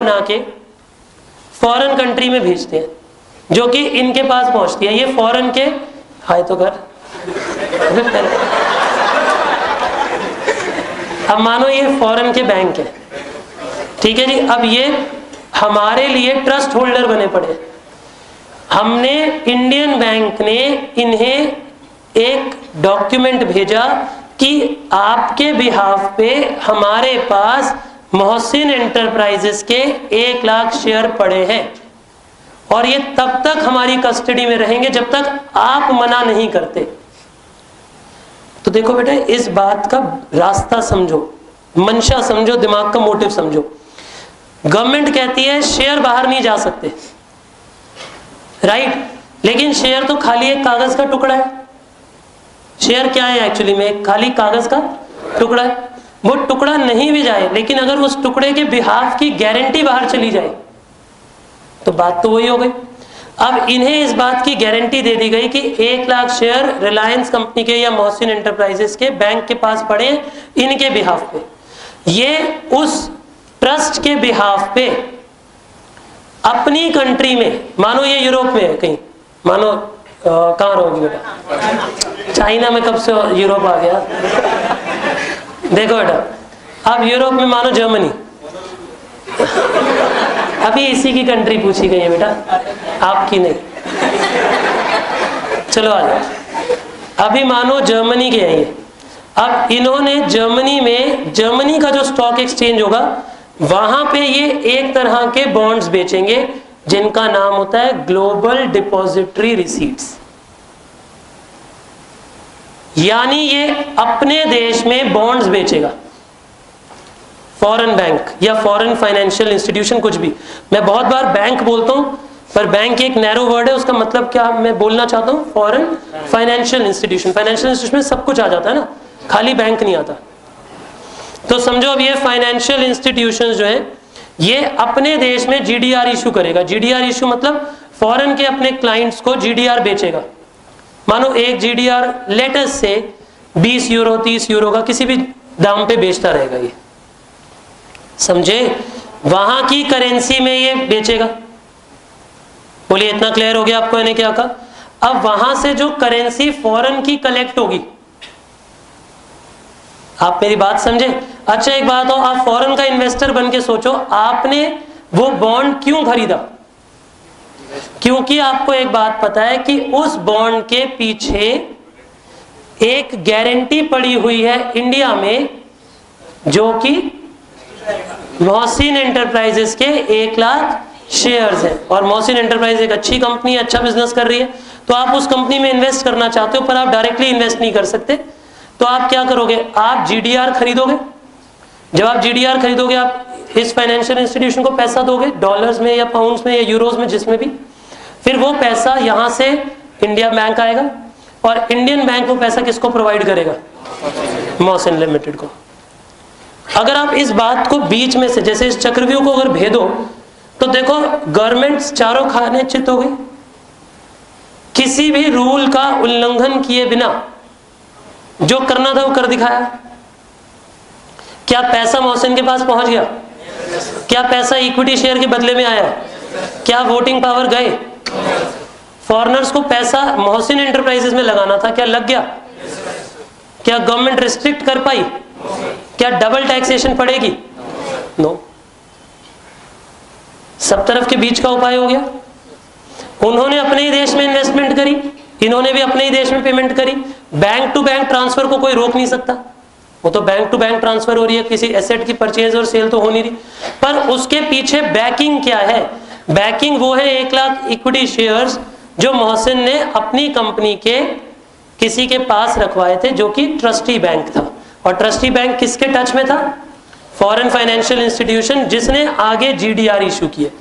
बना के foreign country में भेजते हैं, जो कि इनके पास पहुंचती है। ये फॉरेन के हाय तो कर अब मानो ये फॉरेन के बैंक है, ठीक है जी। अब ये हमारे लिए ट्रस्ट होल्डर बने पड़े। हमने इंडियन बैंक ने इन्हें एक डॉक्यूमेंट भेजा कि आपके बिहाफ पे हमारे पास मोहसिन एंटरप्राइजेस के 1 लाख शेयर पड़े हैं और ये तब तक हमारी कस्टडी में रहेंगे जब तक आप मना नहीं करते। तो देखो बेटा, इस बात का रास्ता समझो, मंशा समझो, दिमाग का मोटिव समझो। गवर्नमेंट कहती है शेयर बाहर नहीं जा सकते, राइट, लेकिन शेयर तो खाली एक कागज का टुकड़ा है। शेयर क्या है एक्चुअली में? एक खाली कागज का टुकड़ा है। वो टुकड़ा नहीं भी जाए, लेकिन अगर उस टुकड़े के बिहाफ की गारंटी बाहर चली जाए तो बात तो वही हो गई। अब इन्हें इस बात की गारंटी दे दी गई कि 1 लाख शेयर रिलायंस कंपनी के या मोहसिन एंटरप्राइजेस के बैंक के पास पड़े इनके बिहाफ पे। ये उस ट्रस्ट के बिहाफ पे अपनी कंट्री में, मानो ये यूरोप में है कहीं, मानो कहाँ रहोगी बेटा? चाइना में कब से यूरोप आ गया? देखो बेटा, अब यूरोप में मानो जर्मनी, अभी इसी की कंट्री पूछी गई है बेटा, आपकी नहीं। चलो आ जाओ। अभी मानो जर्मनी के हैं ये। अब इन्होंने जर्मनी में, जर्मनी का जो स्टॉक एक्सचेंज होगा वहां पे ये एक तरह के बॉन्ड्स बेचेंगे जिनका नाम होता है ग्लोबल डिपॉजिटरी रिसीट्स। यानी ये अपने देश में बॉन्ड्स बेचेगा, फॉरेन बैंक या फॉरेन फाइनेंशियल इंस्टीट्यूशन, कुछ भी। मैं बहुत बार बैंक बोलता हूं, पर बैंक एक नैरो वर्ड है, उसका मतलब क्या मैं बोलना चाहता हूं? Foreign financial institution. Financial institution में सब कुछ आ जाता है ना, खाली बैंक नहीं आता। तो समझो अब ये फाइनेंशियल इंस्टीट्यूशंस जो है ये अपने देश में जीडीआर इशू करेगा। जीडीआर इशू मतलब फॉरेन के अपने क्लाइंट्स को जीडीआर बेचेगा। मानो एक जीडीआर लेटेस्ट से 20 यूरो 30 यूरो का किसी भी दाम पे बेचता रहेगा ये, समझे? वहां की करेंसी में ये बेचेगा। बोलिए इतना क्लियर हो गया आपको मैंने क्या कहा? अब वहां से जो करेंसी फॉरेन की कलेक्ट होगी, आप मेरी बात समझे? अच्छा एक बात हो, आप फॉरेन का इन्वेस्टर बन के सोचो, आपने वो बॉन्ड क्यों खरीदा? क्योंकि आपको एक बात पता है कि उस बॉन्ड के पीछे एक गारंटी पड़ी हुई है इंडिया में, जो कि मोहसिन एंटरप्राइजेस के 1 लाख शेयर्स हैं। और मोहसिन एंटरप्राइज एक अच्छी कंपनी है, अच्छा बिजनेस कर रही है, तो आप उस कंपनी में इन्वेस्ट करना चाहते हो, पर आप डायरेक्टली इन्वेस्ट नहीं कर सकते। तो आप क्या करोगे? आप जीडीआर खरीदोगे। जब आप जीडीआर खरीदोगे, आप इस फाइनेंशियल इंस्टीट्यूशन को पैसा दोगे, डॉलर्स में या पाउंड्स में या यूरोज में, जिसमें भी। फिर वो पैसा यहां से इंडिया बैंक आएगा और इंडियन बैंक वो पैसा किसको प्रोवाइड करेगा? मोहसिन लिमिटेड को। अगर आप इस बात को बीच में से, जैसे इस चक्रव्यूह को अगर भेदो, तो देखो गवर्नमेंट चारों खाने चित हो गई, किसी भी रूल का उल्लंघन किए बिना जो करना था वो कर दिखाया। क्या पैसा मोहसिन के पास पहुंच गया? क्या पैसा इक्विटी शेयर के बदले में आया? क्या वोटिंग पावर गए? फॉरेनर्स को पैसा मोहसिन एंटरप्राइजेस में लगाना था, क्या लग गया? क्या गवर्नमेंट रिस्ट्रिक्ट कर पाई? क्या डबल टैक्सेशन पड़ेगी? नो। सब तरफ के बीच का उपाय हो गया। उन्होंने अपने ही देश में इन्वेस्टमेंट करी, इन्होंने भी अपने ही देश में पेमेंट करी। बैंक टू बैंक ट्रांसफर को कोई रोक नहीं सकता, वो तो बैंक टू बैंक ट्रांसफर हो रही है, किसी एसेट की परचेज और सेल तो हो नहीं रही। पर उसके पीछे बैकिंग क्या है? बैकिंग वो है 1 लाख इक्विटी शेयर्स जो मोहसिन ने अपनी कंपनी के किसी के पास रखवाए थे, जो कि ट्रस्टी बैंक था। और ट्रस्टी बैंक किसके टच में था? फॉरेन फाइनेंशियल इंस्टीट्यूशन, जिसने आगे जीडीआर इशू किए।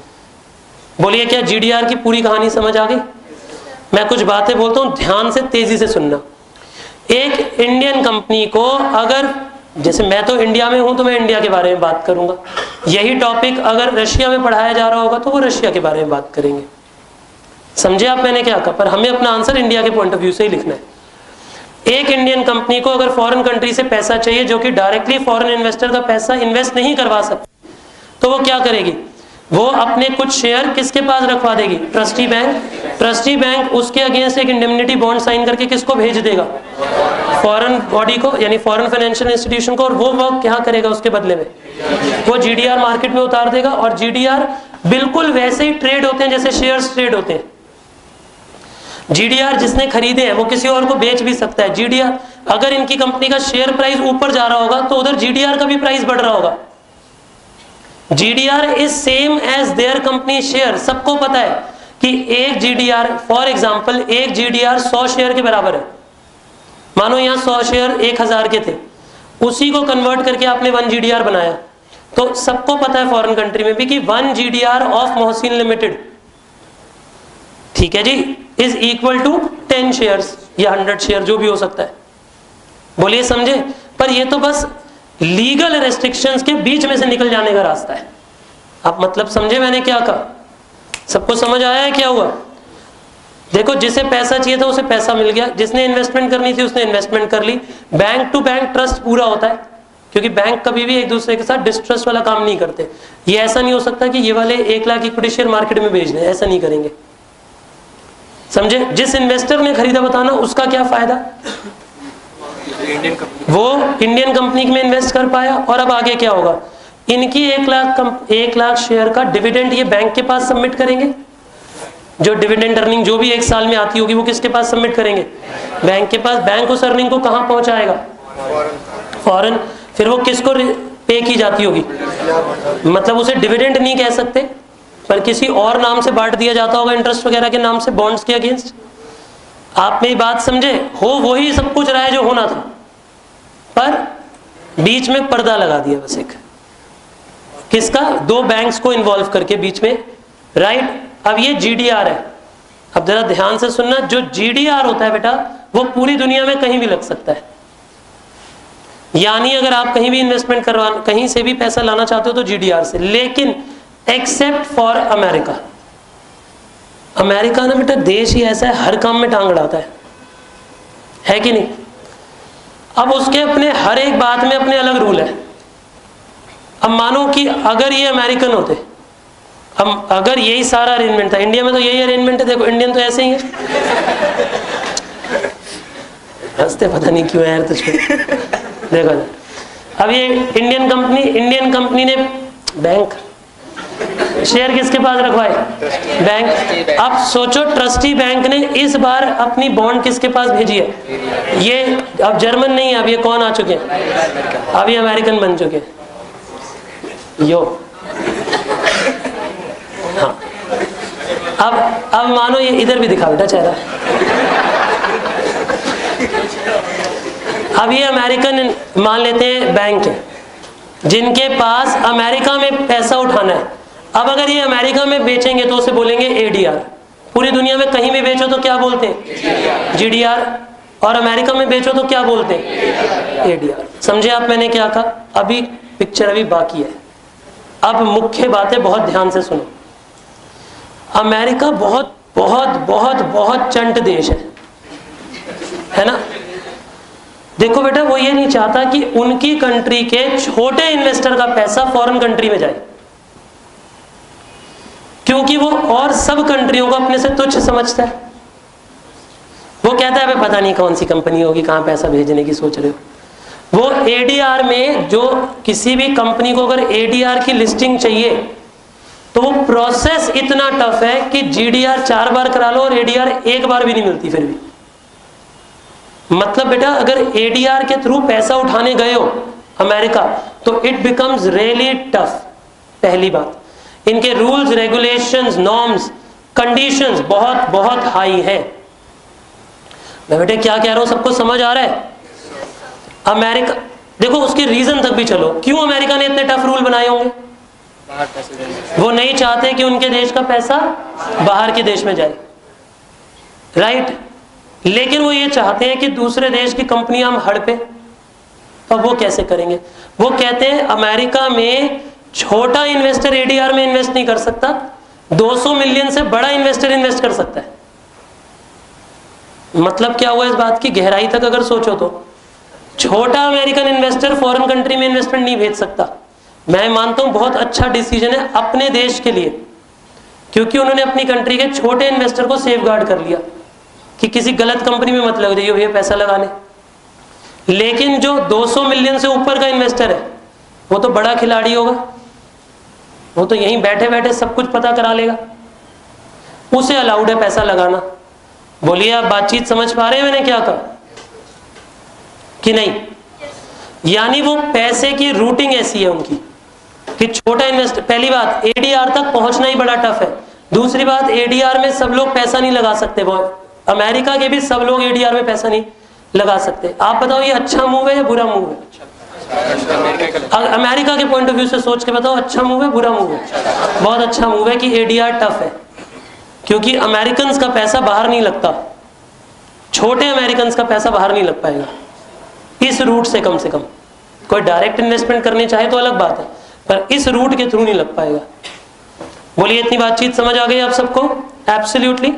बोलिए क्या जीडीआर की पूरी कहानी समझ आ गई? मैं कुछ बातें बोलता हूं, ध्यान से तेजी से सुनना। एक इंडियन कंपनी को अगर, जैसे मैं तो इंडिया में हूं तो मैं इंडिया के बारे में बात करूंगा, यही टॉपिक अगर रशिया में पढ़ाया जा रहा होगा तो वो रशिया के बारे में बात करेंगे। समझे आप मैंने क्या कहा? पर हमें अपना आंसर इंडिया के पॉइंट ऑफ व्यू से ही लिखना है। एक इंडियन कंपनी को अगर फॉरेन कंट्री से पैसा चाहिए, जो कि डायरेक्टली फॉरेन इन्वेस्टर का पैसा इन्वेस्ट नहीं करवा सकती, तो वो क्या करेगी? वो अपने कुछ शेयर किसके पास रखवा देगी? Trustee bank. ट्रस्टी बैंक उसके अगेंस्ट एक इंडेमनिटी बॉन्ड साइन करके किसको भेज देगा? फॉरेन बॉडी को, यानी फॉरेन फाइनेंशियल इंस्टीट्यूशन को। और वो वर्क क्या करेगा उसके बदले में? वो जीडीआर मार्केट में उतार देगा। और जीडीआर बिल्कुल वैसे ही ट्रेड होते हैं जैसे शेयर्स ट्रेड होते हैं। जीडीआर जिसने खरीदे हैं वो किसी और को बेच भी सकता है। जीडीआर, अगर इनकी कंपनी का शेयर प्राइस ऊपर जा रहा होगा तो उधर जीडीआर का भी प्राइस बढ़ रहा होगा। GDR is same as their company share. सबको पता है कि एक जीडीआर, फॉर एग्जांपल एक जीडीआर 100 शेयर के बराबर है। मानो यहाँ 100 शेयर 1000 के थे, उसी को कन्वर्ट करके आपने 1 जीडीआर बनाया, तो सबको पता है फॉरेन कंट्री में भी कि 1 जीडीआर ऑफ मोहसिन लिमिटेड, ठीक है जी, इज इक्वल टू 10 शेयर्स या 100 शेयर, जो भी हो सकता है। बोलिए समझे? पर ये तो बस लीगल रेस्ट्रिक्शंस के बीच में से निकल जाने का रास्ता है। आप मतलब समझे मैंने क्या कहा? सबको समझ आया है क्या हुआ? देखो, जिसे पैसा चाहिए था उसे पैसा मिल गया, जिसने इन्वेस्टमेंट करनी थी उसने इन्वेस्टमेंट कर ली। बैंक टू बैंक ट्रस्ट पूरा होता है, क्योंकि बैंक कभी भी एक दूसरे के साथ डिस्ट्रस्ट वाला काम नहीं करते। ये ऐसा नहीं हो सकता कि ये वाले 1 लाख इक्विटी शेयर मार्केट में बेच दें, ऐसा नहीं करेंगे। समझे? जिस इन्वेस्टर ने खरीदा बताना उसका क्या फायदा? वो इंडियन कंपनी में इन्वेस्ट कर पाया। और अब आगे क्या होगा? इनकी 1 लाख शेयर का डिविडेंड ये बैंक के पास सबमिट करेंगे। जो डिविडेंड अर्निंग जो भी 1 साल में आती होगी वो किसके पास सबमिट करेंगे? बैंक के पास। बैंक उस अर्निंग को कहां पहुंचाएगा? फॉरेन। फिर वो किसको पे की जाती होगी? मतलब उसे डिविडेंड नहीं कह सकते, पर किसी और नाम से बांट दिया जाता होगा, इंटरेस्ट वगैरह के नाम से, बॉन्ड्स के अगेंस्ट। आप मेरी बात समझे? हो वही सब कुछ रहा है जो होना था, पर बीच में पर्दा लगा दिया बस एक, किसका? 2 बैंक्स को इन्वॉल्व करके बीच में, राइट। अब ये जीडीआर है। अब जरा ध्यान से सुनना, जो जीडीआर होता है बेटा वो पूरी दुनिया में कहीं भी लग सकता है। यानी अगर आप कहीं भी इन्वेस्टमेंट करवा, कहीं से भी पैसा लाना चाहते हो तो जीडीआर से, लेकिन एक्सेप्ट फॉर अमेरिका। अमेरिका ना बेटा देश ही ऐसा है, हर काम में टांग अड़ाता है कि नहीं? अब उसके अपने हर एक बात में अपने अलग रूल है। अब मानो कि अगर ये अमेरिकन होते, हम अगर यही सारा अरेंजमेंट था, इंडिया में तो यही अरेंजमेंट है। देखो इंडियन तो ऐसे ही है, हंसते पता नहीं क्यों यार तुझको। देखो अब ये इंडियन कंपनी ने बैंक शेयर किसके पास रखवाए? बैंक। अब सोचो ट्रस्टी बैंक ने इस बार अपनी बॉन्ड किसके पास भेजी है? ये अब जर्मन नहीं है, अब ये कौन आ चुके हैं? अब ये अमेरिकन बन चुके हैं। यो हाँ, अब मानो ये इधर भी दिखा बेटा चेहरा। अब ये अमेरिकन मान लेते हैं बैंक है, जिनके पास अमेरिका में पैसा उठाना है। अब अगर ये अमेरिका में बेचेंगे तो उसे बोलेंगे एडीआर। पूरी दुनिया में कहीं भी बेचो तो क्या बोलते हैं? जीडीआर। और अमेरिका में बेचो तो क्या बोलते हैं? एडीआर। समझे आप मैंने क्या कहा? अभी पिक्चर अभी बाकी है। अब मुख्य बातें बहुत ध्यान से सुनो। अमेरिका बहुत बहुत बहुत बहुत चंट देश है ना? देखो बेटा, वो ये नहीं चाहता कि उनकी कंट्री के छोटे इन्वेस्टर का पैसा फॉरेन कंट्री में जाए, क्योंकि वो और सब कंट्रियों को अपने से तुच्छ समझता है। वो कहता है पता नहीं कौन सी कंपनी होगी, कहां पैसा भेजने की सोच रहे हो। वो एडीआर में, जो किसी भी कंपनी को अगर एडीआर की लिस्टिंग चाहिए तो वो प्रोसेस इतना टफ है कि जीडीआर 4 बार करा लो और एडीआर 1 बार भी नहीं मिलती फिर भी। मतलब बेटा अगर एडीआर के थ्रू पैसा उठाने गए हो अमेरिका तो इट बिकम्स रियली टफ। पहली बात, इनके रूल्स, रेगुलेशंस, नॉर्म्स, कंडीशंस बहुत बहुत हाई है। मैं बेटे क्या कह रहा हूं सबको समझ आ रहा है? अमेरिका देखो, उसके रीजन तक भी चलो, क्यों अमेरिका ने इतने टफ रूल बनाए होंगे? वो नहीं चाहते कि उनके देश का पैसा बाहर के देश में जाए, राइट। लेकिन वो ये चाहते हैं कि दूसरे देश की कंपनियां हम हड़पे। अब वो कैसे करेंगे? वो कहते हैं अमेरिका में छोटा इन्वेस्टर एडीआर में इन्वेस्ट नहीं कर सकता, 200 मिलियन से बड़ा इन्वेस्टर इन्वेस्ट कर सकता है। मतलब क्या हुआ इस बात की गहराई तक अगर सोचो तो, छोटा अमेरिकन इन्वेस्टर फॉरेन कंट्री में इन्वेस्टमेंट नहीं भेज सकता, मैं मानता हूँ बहुत अच्छा डिसीजन है अपने देश के लिए, क्योंकि उन्होंने अपनी कंट्री के छोटे इन्वेस्टर को सेफ गार्ड कर लिया कि किसी गलत कंपनी में मत लग जाइए भैया पैसा लगाने। लेकिन जो 200 मिलियन से ऊपर का इन्वेस्टर है वो तो बड़ा खिलाड़ी होगा, वो तो यहीं बैठे बैठे सब कुछ पता करा लेगा, उसे अलाउड है पैसा लगाना। बोलिए आप बातचीत समझ पा रहे हैं मैंने क्या कहा कि नहीं? यानी वो पैसे की रूटिंग ऐसी है उनकी कि छोटा इन्वेस्ट, पहली बात एडीआर तक पहुंचना ही बड़ा टफ है। दूसरी बात एडीआर में सब लोग पैसा नहीं लगा सकते, अमेरिका के भी सब लोग एडीआर में पैसा नहीं लगा सकते। आप बताओ ये अच्छा मूव है या बुरा मूव है? अमेरिका के पॉइंट ऑफ व्यू से सोच के बताओ, अच्छा मूव है बुरा मूव है? बहुत अच्छा मूव है कि एडीआर टफ है, क्योंकि अमेरिकन का पैसा बाहर नहीं लगता, छोटे अमेरिकन का पैसा बाहर नहीं लग पाएगा इस रूट से। कम से कम कोई डायरेक्ट इन्वेस्टमेंट करनी चाहे तो अलग बात है, पर इस रूट के थ्रू नहीं लग पाएगा। बोलिए इतनी बातचीत समझ आ गई आप सबको? एब्सोल्युटली।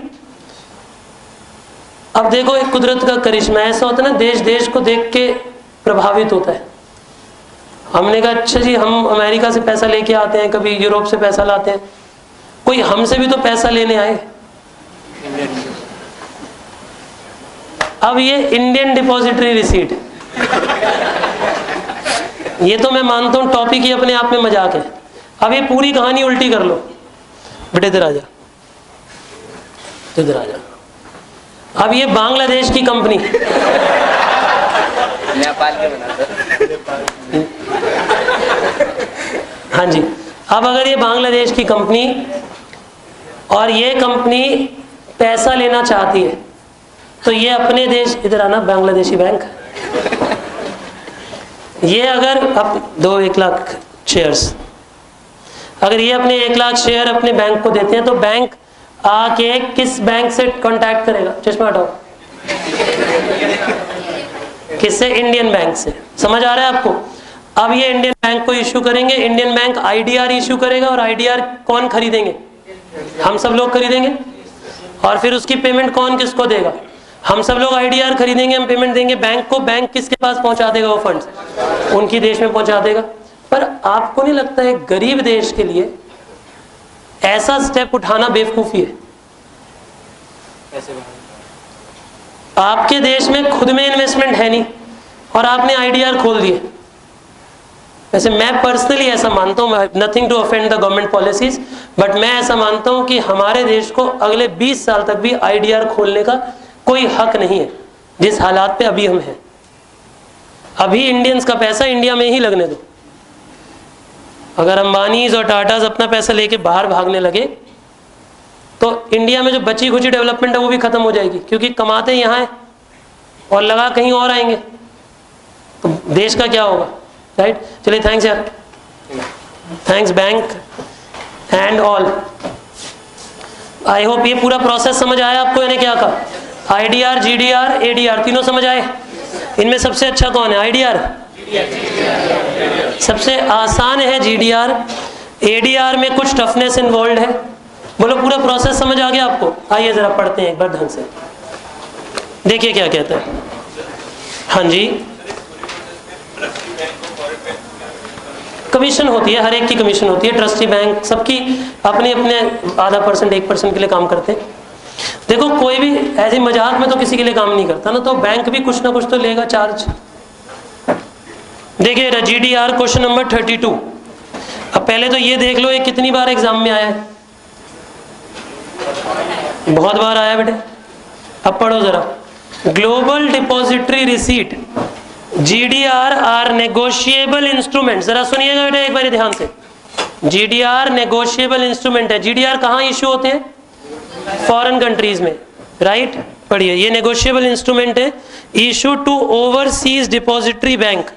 अब देखो एक कुदरत का करिश्मा ऐसा होता है ना, देश देश को देख के प्रभावित होता है। हमने कहा अच्छा जी हम अमेरिका से पैसा लेके आते हैं, कभी यूरोप से पैसा लाते हैं, कोई हमसे भी तो पैसा लेने आए। अब ये इंडियन डिपॉजिटरी रिसीट, ये तो मैं मानता हूं टॉपिक ही अपने आप में मजाक है। अब ये पूरी कहानी उल्टी कर लो, बेटे इधर आ जा, इधर आ जा। अब ये बांग्लादेश की कंपनी, नेपाल के बनाते, हाँ जी, अब अगर ये बांग्लादेश की कंपनी और ये कंपनी पैसा लेना चाहती है तो ये अपने देश, इधर आना, बांग्लादेशी बैंक, ये अगर अब 1 लाख शेयर्स, अगर ये अपने 1 लाख शेयर अपने बैंक को देते हैं तो बैंक आके किस बैंक से कांटेक्ट करेगा? चश्मा हटाओ, किससे? इंडियन बैंक से। समझ आ रहा है आपको? अब ये इंडियन बैंक को इश्यू करेंगे, इंडियन बैंक आईडीआर इश्यू करेगा, और आईडीआर कौन खरीदेंगे? हम सब लोग खरीदेंगे। और फिर उसकी पेमेंट कौन किसको देगा? हम सब लोग आईडीआर खरीदेंगे, हम पेमेंट देंगे बैंक को, बैंक किसके पास पहुंचा देगा वो फंड्स? उनकी देश में पहुंचा देगा। पर आपको नहीं लगता है गरीब देश के लिए ऐसा स्टेप उठाना बेवकूफी है? आपके देश में खुद में इन्वेस्टमेंट है नहीं और आपने आईडीआर खोल दिए। वैसे मैं पर्सनली ऐसा मानता हूँ, nothing to offend the government policies, but मैं ऐसा मानता हूँ कि हमारे देश को अगले 20 साल तक भी आईडीआर खोलने का कोई हक नहीं है जिस हालात पे अभी हम हैं। अभी इंडियंस का पैसा इंडिया में ही लगने दो। अगर अंबानीज और टाटाज अपना पैसा लेके बाहर भागने लगे तो इंडिया में जो बची खुची डेवलपमेंट है वो भी खत्म हो जाएगी, क्योंकि कमाते यहाँ है और लगा कहीं और आएंगे, तो देश का क्या होगा? राइट? चलिए थैंक्स यार, thanks bank and all. I hope ये पूरा प्रोसेस समझ आया आपको। मैंने क्या कहा? आईडीआर, जीडीआर, एडीआर तीनों समझ आए? इनमें सबसे अच्छा कौन है? आईडीआर सबसे आसान है, जीडीआर। एडीआर में कुछ टफनेस इन्वॉल्व है। बोलो पूरा प्रोसेस समझ आ गया आपको? आइए जरा पढ़ते हैं एक बार ढंग से, देखिए क्या कहता है। हाँ जी, कमीशन होती है, हर एक की कमीशन होती है। ट्रस्टी बैंक सबकी अपने अपने आधा % 1% के लिए काम करते हैं। देखो कोई भी ऐसे मजाक में तो किसी के लिए काम नहीं करता ना, तो बैंक भी कुछ ना कुछ तो लेगा चार्ज। देखिए जीडीआर क्वेश्चन नंबर 32। अब पहले तो ये देख लो ये कितनी बार एग्जाम में आया है। बहुत बार आया बेटे। अब पढ़ो जरा। Global depository receipt, GDR are negotiable instrument. जरा सुनिएगा बेटा एक बार ध्यान से। जीडीआर नेगोशिएबल इंस्ट्रूमेंट है। जीडीआर कहाँ इश्यू होते हैं? फॉरेन कंट्रीज में, राइट? पढ़िए, ये नेगोशिएबल इंस्ट्रूमेंट है, issue to overseas depository bank.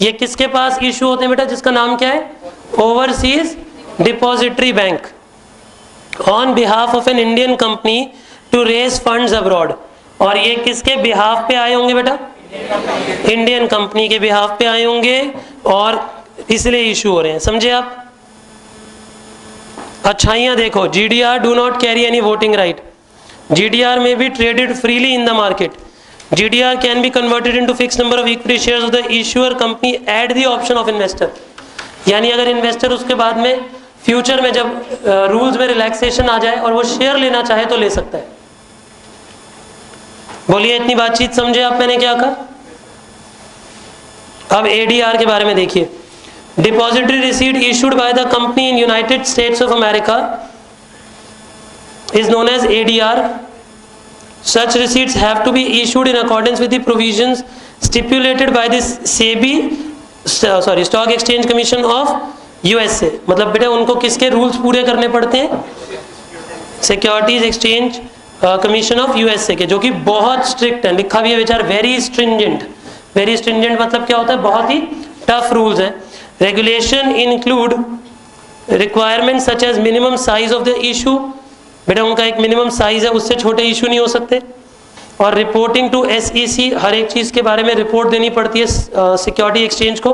ये किसके पास इशू होते हैं बेटा? जिसका नाम क्या है? Overseas depository bank, on behalf of an Indian company to raise funds abroad. और ये किसके बिहाफ पे आए होंगे बेटा? इंडियन कंपनी के बिहाफ पे आए होंगे और इसलिए इशू हो रहे हैं। समझे आप? अच्छाइयाँ देखो, GDR do not carry any voting right. GDR में be traded freely in the market. GDR can be converted into fixed number of equity shares of the issuer company at the option of investor. यानी अगर investor उसके बाद में future में जब rules में relaxation आ जाए और वो शेयर लेना चाहे तो ले सकता है। बोलिए इतनी बातचीत समझे आप मैंने क्या कहा? अब एडीआर के बारे में देखिए। Depository receipt issued by the company in United states of America is known as ADR. Such receipts have to be issued in accordance with the provisions stipulated by this Stock Exchange Commission of USA. मतलब बेटा उनको किसके rules पूरे करने पड़ते हैं? Securities exchange commission of USA के, जो कि बहुत स्ट्रिक्ट है। लिखा भी है विचार वेरी स्ट्रिंजेंट। वेरी स्ट्रिंजेंट मतलब क्या होता है? बहुत ही टफ रूल्स हैं। Regulation include requirement such as minimum size of the issue, बेटा उनका एक मिनिमम साइज है, उससे छोटे इशू नहीं हो सकते। और रिपोर्टिंग टू SEC, हर एक चीज़ के बारे में रिपोर्ट देनी पड़ती है सिक्योरिटी एक्सचेंज को।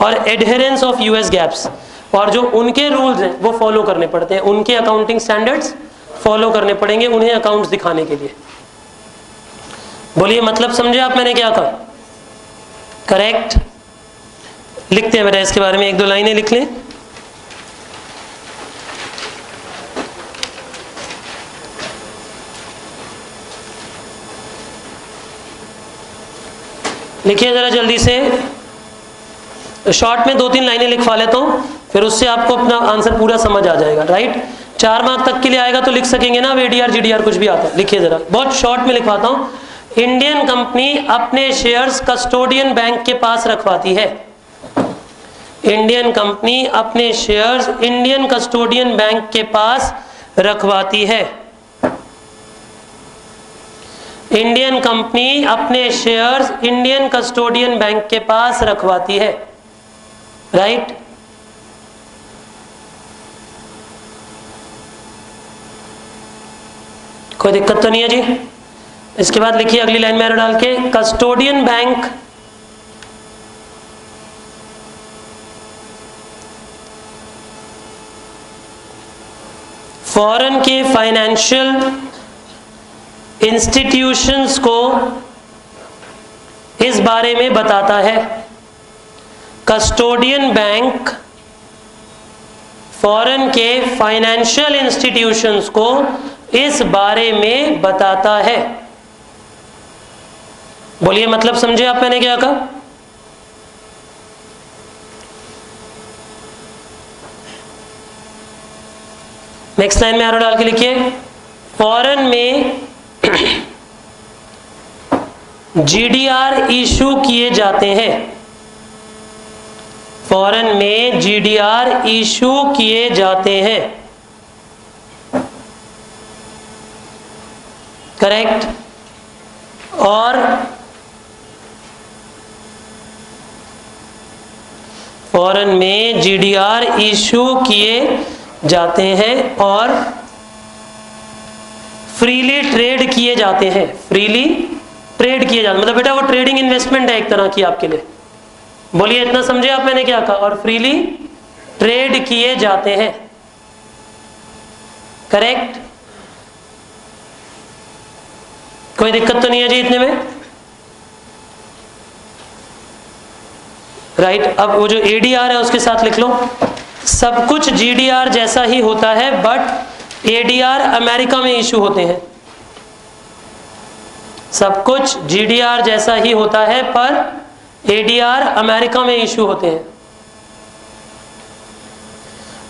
और एडहेरेंस ऑफ US गैप्स, और जो उनके रूल्स हैं वो फॉलो करने पड़ते हैं, उनके अकाउंटिंग स्टैंडर्ड्स फॉलो करने पड़ेंगे उन्हें अकाउंट्स दिखाने के लिए। बोलिए मतलब समझे आप मैंने क्या कहा? करेक्ट। लिखते हैं बेटा इसके बारे में एक दो लाइनें लिख लें। लिखिए जरा जल्दी से, शॉर्ट में 2-3 लाइनें लिखवा लेता हूं, फिर उससे आपको अपना आंसर पूरा समझ आ जाएगा। राइट, 4 मार्क तक के लिए आएगा तो लिख सकेंगे ना। अब ADR GDR कुछ भी आता है। लिखिए जरा, बहुत शॉर्ट में लिखवाता हूं। इंडियन कंपनी अपने शेयर्स कस्टोडियन बैंक के पास रखवाती है। इंडियन कंपनी अपने शेयर्स इंडियन कस्टोडियन बैंक के पास रखवाती है। इंडियन कंपनी अपने शेयर्स इंडियन कस्टोडियन बैंक के पास रखवाती है। राइट, कोई दिक्कत तो नहीं है जी? इसके बाद लिखिए अगली लाइन में एरो डाल के, कस्टोडियन बैंक फॉरेन के फाइनेंशियल इंस्टीट्यूशंस को इस बारे में बताता है। कस्टोडियन बैंक फॉरेन के फाइनेंशियल इंस्टीट्यूशंस को इस बारे में बताता है। बोलिए मतलब समझे आप मैंने क्या कहा? नेक्स्ट लाइन में एरो डाल के लिखिए, फॉरेन में GDR इशू किए जाते हैं। फॉरेन में GDR इशू किए जाते हैं। करेक्ट। और फॉरेन में GDR इशू किए जाते हैं और फ्रीली ट्रेड किए जाते हैं। फ्रीली ट्रेड किए जाते मतलब बेटा वो ट्रेडिंग इन्वेस्टमेंट है एक तरह की आपके लिए। बोलिए इतना समझे आप मैंने क्या कहा? और फ्रीली ट्रेड किए जाते हैं। करेक्ट, कोई दिक्कत तो नहीं है जी इतने में? राइट, अब वो जो ADR है उसके साथ लिख लो, सब कुछ GDR जैसा ही होता है बट ADR अमेरिका में इशू होते हैं। सब कुछ GDR जैसा ही होता है पर ADR अमेरिका में इशू होते हैं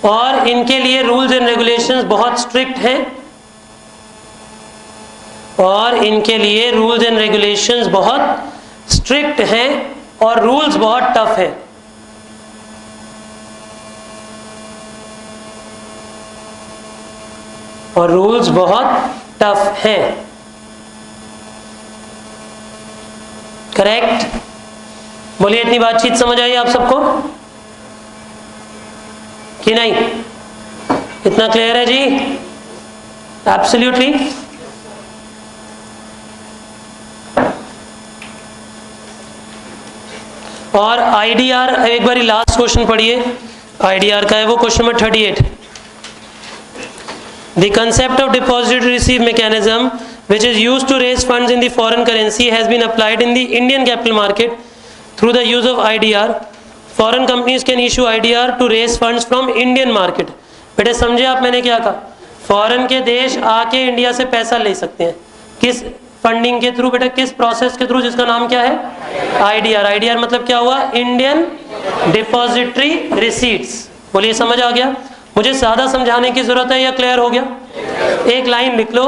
और इनके लिए रूल्स एंड रेगुलेशंस बहुत स्ट्रिक्ट हैं। और इनके लिए रूल्स एंड रेगुलेशंस बहुत स्ट्रिक्ट हैं और रूल्स बहुत टफ हैं। और रूल्स बहुत टफ हैं। करेक्ट, बोलिए इतनी बातचीत समझ आई आप सबको कि नहीं? इतना क्लियर है जी? एब्सोल्युटली। और IDR एक बारी लास्ट क्वेश्चन पढ़िए। IDR का है वो question number 38। The concept of deposit receive mechanism which is used to raise funds in the foreign currency has been applied in the Indian capital market through the use of IDR. Foreign companies can issue IDR to raise funds from Indian market. बेटे समझे आप मैंने क्या कहा, foreign के देश आके India से पैसा ले सकते हैं, किस फंडिंग के थ्रू बेटा, किस प्रोसेस के थ्रू, जिसका नाम क्या है, आईडीआर। आईडीआर मतलब क्या हुआ, इंडियन डिपॉजिटरी रिसीट्स। बोलिए समझ आ गया, मुझे ज्यादा समझाने की जरूरत है या क्लियर हो गया? एक लाइन लिख लो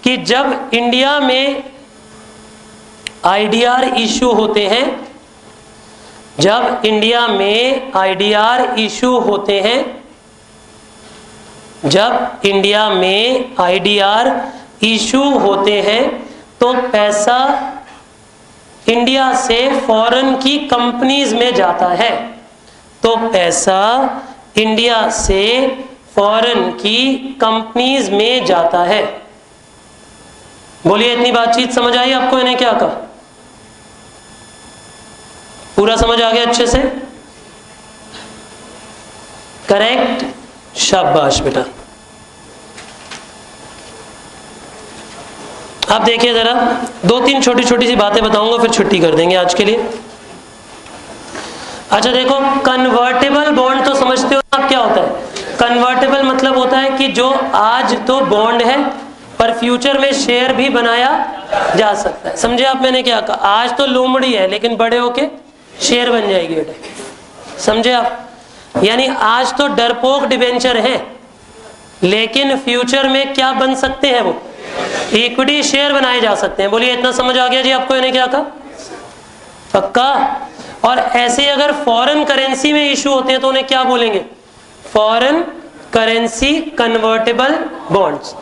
कि जब इंडिया में आईडीआर इशू होते हैं, जब इंडिया में आईडीआर इशू होते हैं, जब इंडिया में आईडीआर इशू होते हैं तो पैसा इंडिया से फॉरेन की कंपनीज में जाता है, तो पैसा इंडिया से फॉरेन की कंपनीज में जाता है। बोलिए इतनी बातचीत समझ आई आपको, इन्हें क्या कहा, पूरा समझ आ गया अच्छे से? करेक्ट, शाबाश बेटा। आप देखिए जरा, दो तीन छोटी छोटी सी बातें बताऊंगा फिर छुट्टी कर देंगे आज के लिए। अच्छा देखो, कन्वर्टेबल बॉन्ड तो समझते हो आप क्या होता है? कन्वर्टेबल मतलब होता है कि जो आज तो बॉन्ड है पर फ्यूचर में शेयर भी बनाया जा सकता है। समझे आप मैंने क्या कहा? आज तो लोमड़ी है लेकिन बड़े होके शेयर बन जाएगी बेटा, समझे आप? यानी आज तो डरपोक डिबेंचर है लेकिन फ्यूचर में क्या बन सकते हैं, वो इक्विटी शेयर बनाए जा सकते हैं। बोलिए इतना समझ आ गया जी आपको, इन्हें क्या कहा? पक्का? और ऐसे अगर फॉरेन करेंसी में इशू होते हैं तो उन्हें क्या बोलेंगे? Foreign currency convertible bonds.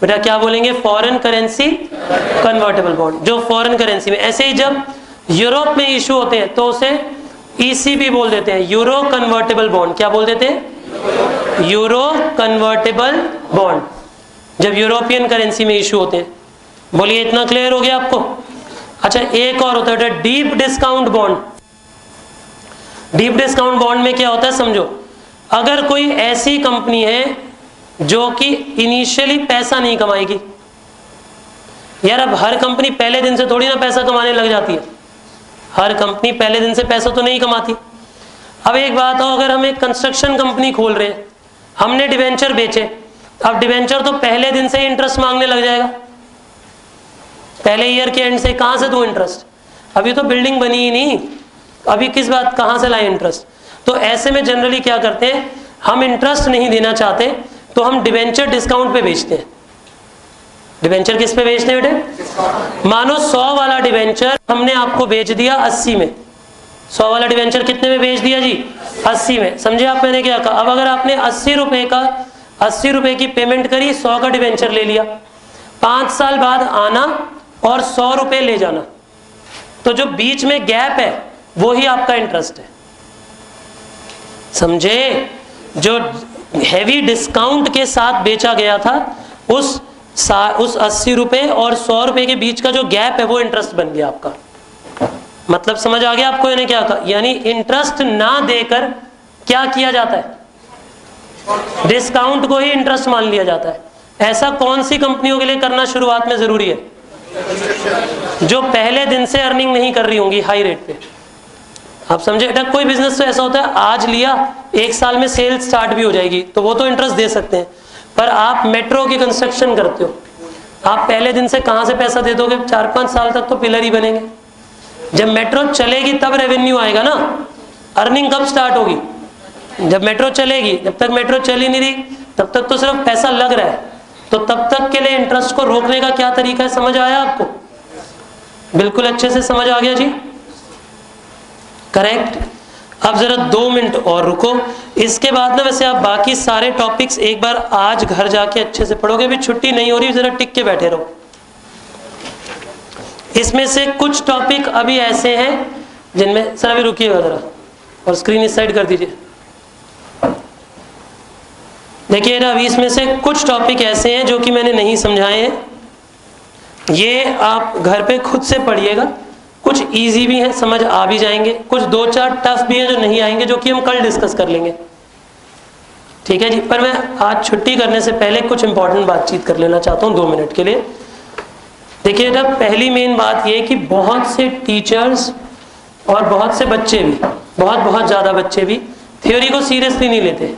बेटा क्या बोलेंगे? फॉरेन करेंसी कन्वर्टेबल बॉन्ड, जो फॉरेन करेंसी में। ऐसे ही जब यूरोप में इशू होते हैं तो उसे ईसीबी बोल देते हैं, यूरो कन्वर्टेबल बॉन्ड। क्या बोल देते हैं? यूरो कन्वर्टेबल बॉन्ड, जब यूरोपियन करेंसी में इशू होते हैं। बोलिए इतना क्लियर हो गया आपको? अच्छा एक और होता है deep discount bond. Deep discount bond में क्या होता है समझो, अगर कोई ऐसी कंपनी है जो कि इनिशियली पैसा नहीं कमाएगी, यार अब हर कंपनी पहले दिन से थोड़ी ना पैसा कमाने लग जाती है, हर कंपनी पहले दिन से पैसा तो नहीं कमाती। अब एक बात हो, अगर हम एक कंस्ट्रक्शन कंपनी खोल रहे हैं, हमने डिवेंचर बेचे, अब डिवेंचर तो पहले दिन से ही इंटरेस्ट मांगने लग जाएगा, पहले ईयर के एंड से कहां से दूं इंटरेस्ट? अभी तो बिल्डिंग बनी ही नहीं, अभी किस बात कहां से लाए इंटरेस्ट? तो ऐसे में जनरली क्या करते हैं, हम इंटरेस्ट नहीं देना चाहते तो हम डिवेंचर डिस्काउंट पे बेचते हैं। डिवेंचर किस पे बेचते हैं बेटे? मानो 100 वाला डिवेंचर हमने आपको बेच दिया 80 में, 100 वाला डिवेंचर कितने में बेच दिया जी? 80 में। समझे आप मैंने क्या कहा? अब अगर आपने 80 रुपए की पेमेंट करी, 100 का डिवेंचर ले लिया, 5 साल बाद आना और 100 रुपए ले जाना, तो जो बीच में गैप है वो ही आपका इंटरेस्ट है। समझे? जो हैवी डिस्काउंट के साथ बेचा गया था उस 80 रुपए और 100 रुपए के बीच का जो गैप है वो इंटरेस्ट बन गया आपका। मतलब समझ आ गया आपको इन्हें क्या कहा? यानी इंटरेस्ट ना देकर क्या किया जाता है? डिस्काउंट को ही इंटरेस्ट मान लिया जाता है। ऐसा कौन सी कंपनियों के लिए करना शुरुआत में जरूरी है? जो पहले दिन से अर्निंग नहीं कर रही होंगी हाई रेट पे। आप समझे? कोई बिजनेस तो ऐसा होता है, आज लिया 1 साल में सेल स्टार्ट भी हो जाएगी तो वो तो इंटरेस्ट दे सकते हैं, पर आप मेट्रो की कंस्ट्रक्शन करते हो, आप पहले दिन से कहां से पैसा दे दोगे? 4-5 साल तक तो पिलर ही बनेंगे। जब मेट्रो चलेगी तब रेवेन्यू आएगा ना। अर्निंग कब स्टार्ट होगी? जब मेट्रो चलेगी। जब तक मेट्रो चल ही नहीं रही तब तक तो सिर्फ पैसा लग रहा है, तो तब तक के लिए इंटरेस्ट को रोकने का क्या तरीका है? समझ आया आपको? बिल्कुल अच्छे से समझ आ गया जी? करेक्ट। अब जरा 2 मिनट और रुको, इसके बाद ना वैसे आप बाकी सारे टॉपिक्स एक बार आज घर जाके अच्छे से पढ़ोगे, भी छुट्टी नहीं हो रही, जरा टिक के बैठे रहो। इसमें से कुछ टॉपिक अभी ऐसे हैं जिनमें, सर अभी रुकिएगा जरा और स्क्रीन इस साइड कर दीजिए। देखिए ना, अभी इसमें से कुछ टॉपिक ऐसे हैं जो कि मैंने नहीं समझाए हैं, ये आप घर पे खुद से पढ़िएगा। कुछ इजी भी हैं, समझ आ भी जाएंगे, कुछ 2-4 टफ भी हैं जो नहीं आएंगे, जो कि हम कल डिस्कस कर लेंगे। ठीक है जी? पर मैं आज छुट्टी करने से पहले कुछ इंपॉर्टेंट बातचीत कर लेना चाहता हूँ 2 मिनट के लिए। देखिए बेटा, पहली मेन बात ये कि बहुत से टीचर्स और बहुत से बच्चे भी बहुत बहुत ज़्यादा बच्चे भी थ्योरी को सीरियसली नहीं लेते।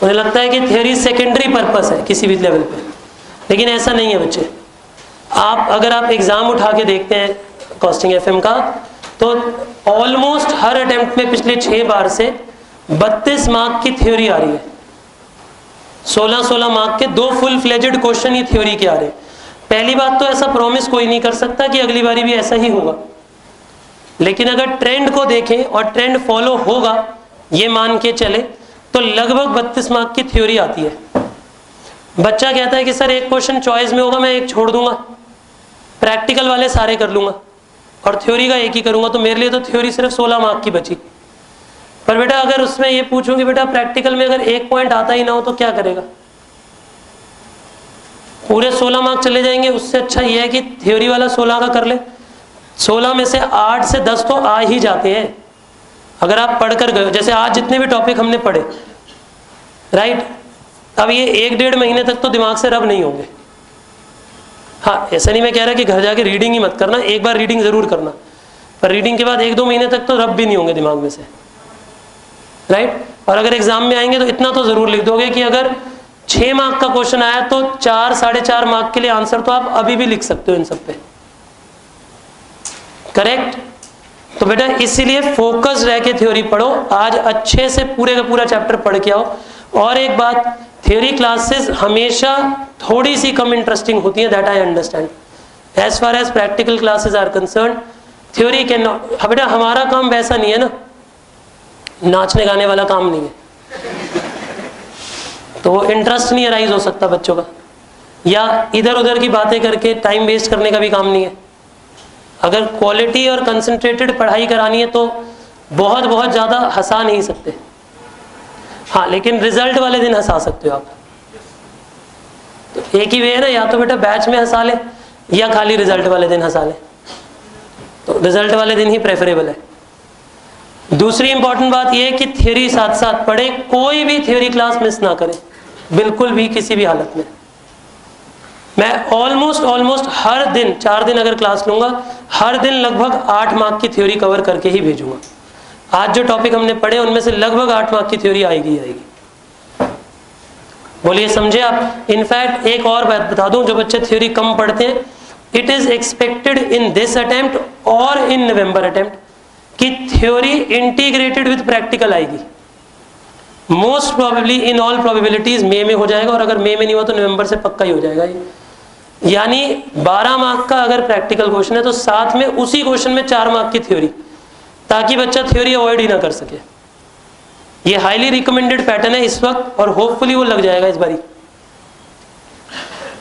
मुझे लगता है कि थ्योरी सेकेंडरी पर्पस है किसी भी लेवल पे, लेकिन ऐसा नहीं है बच्चे। अगर आप एग्ज़ाम उठा के देखते हैं कॉस्टिंग एफएम का, तो ऑलमोस्ट हर अटेम्प्ट में पिछले 6 बार से 32 मार्क की थ्योरी आ रही है। 16-16 मार्क के 2 फुल फ्लेजेड क्वेश्चन ही थ्योरी के आ रहे हैं। पहली बात तो ऐसा प्रॉमिस कोई नहीं कर सकता कि अगली बारी भी ऐसा ही होगा, लेकिन अगर ट्रेंड को देखें और ट्रेंड फॉलो होगा ये मान के चले तो लगभग 32 मार्क की थ्योरी आती है। बच्चा कहता है कि सर एक क्वेश्चन चॉइस में होगा, मैं एक छोड़ दूंगा, प्रैक्टिकल वाले सारे कर लूंगा और थ्योरी का एक ही करूंगा, तो मेरे लिए तो थ्योरी सिर्फ 16 मार्क की बची। पर बेटा अगर उसमें ये पूछूं कि बेटा प्रैक्टिकल में अगर एक पॉइंट आता ही ना हो तो क्या करेगा? पूरे 16 मार्क चले जाएंगे। उससे अच्छा ये है कि थ्योरी वाला 16 का कर ले, 16 में से 8 से 10 तो आ ही जाते हैं अगर आप पढ़कर गए। जैसे आज जितने भी टॉपिक हमने पढ़े, राइट, अब ये 1-1.5 महीने तक तो दिमाग से रब नहीं होंगे। हाँ, ऐसा नहीं मैं कह रहा कि घर जाके रीडिंग ही मत करना, एक बार रीडिंग जरूर करना, पर रीडिंग के बाद 1-2 महीने तक तो रब भी नहीं होंगे दिमाग में से, राइट। और अगर एग्जाम में आएंगे तो इतना तो जरूर लिख दोगे कि अगर 6 मार्क का क्वेश्चन आया तो 4-4.5 मार्क के लिए आंसर तो आप अभी भी लिख सकते हो इन सब पे, करेक्ट। तो बेटा इसीलिए फोकस रह के थ्योरी पढ़ो, आज अच्छे से पूरे का पूरा चैप्टर पढ़ के आओ। और एक बात, थ्योरी क्लासेस हमेशा थोड़ी सी कम इंटरेस्टिंग होती है, that I understand. As far as practical classes are concern, theory can not. बेटा हमारा काम वैसा नहीं है ना, नाचने गाने वाला काम नहीं है, तो वो इंटरेस्ट नहीं अराइज हो सकता बच्चों का, या इधर उधर की बातें करके टाइम वेस्ट करने का भी काम नहीं है। अगर क्वालिटी और कंसंट्रेटेड पढ़ाई करानी है तो बहुत बहुत ज़्यादा हंसा नहीं सकते, हाँ, लेकिन रिजल्ट वाले दिन हंसा सकते हो आप। तो एक ही वे है ना, या तो बेटा बैच में हंसा ले या खाली रिजल्ट वाले दिन हंसा ले, तो रिजल्ट वाले दिन ही प्रेफरेबल है। दूसरी इंपॉर्टेंट बात यह है कि थ्योरी साथ साथ पढ़े, कोई भी थ्योरी क्लास मिस ना करें, बिल्कुल भी किसी भी हालत में। मैं ऑलमोस्ट हर दिन 4 दिन अगर क्लास लूंगा, हर दिन लगभग 8 मार्क की थ्योरी कवर करके ही भेजूंगा। आज जो टॉपिक हमने पढ़े उनमें से लगभग 8 मार्क की थ्योरी आएगी। बोलिए, समझे आप? इनफैक्ट एक और बात बता दूं, जो बच्चे थ्योरी कम पढ़ते हैं, it is expected in this attempt और इन नवंबर अटेम्प्ट कि थ्योरी इंटीग्रेटेड विद प्रैक्टिकल आएगी। Most probably, in all probabilities मई में हो जाएगा, और अगर मई में नहीं हुआ तो नवंबर से पक्का ही हो जाएगा ये। यानी 12 मार्क का अगर प्रैक्टिकल क्वेश्चन है तो साथ में उसी क्वेश्चन में 4 मार्क की थ्योरी, ताकि बच्चा थ्योरी अवॉइड ही ना कर सके। ये हाईली रिकमेंडेड पैटर्न है इस वक्त, और होपफुली वो लग जाएगा इस बारी।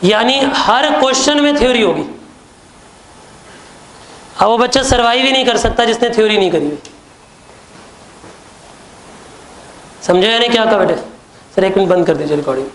यानी हर क्वेश्चन में थ्योरी होगी। अब वो बच्चा सर्वाइव ही नहीं कर सकता जिसने थ्योरी नहीं करी हुई। समझे यानी क्या कहा बेटे? सर 1 मिनट बंद कर दीजिए रिकॉर्डिंग।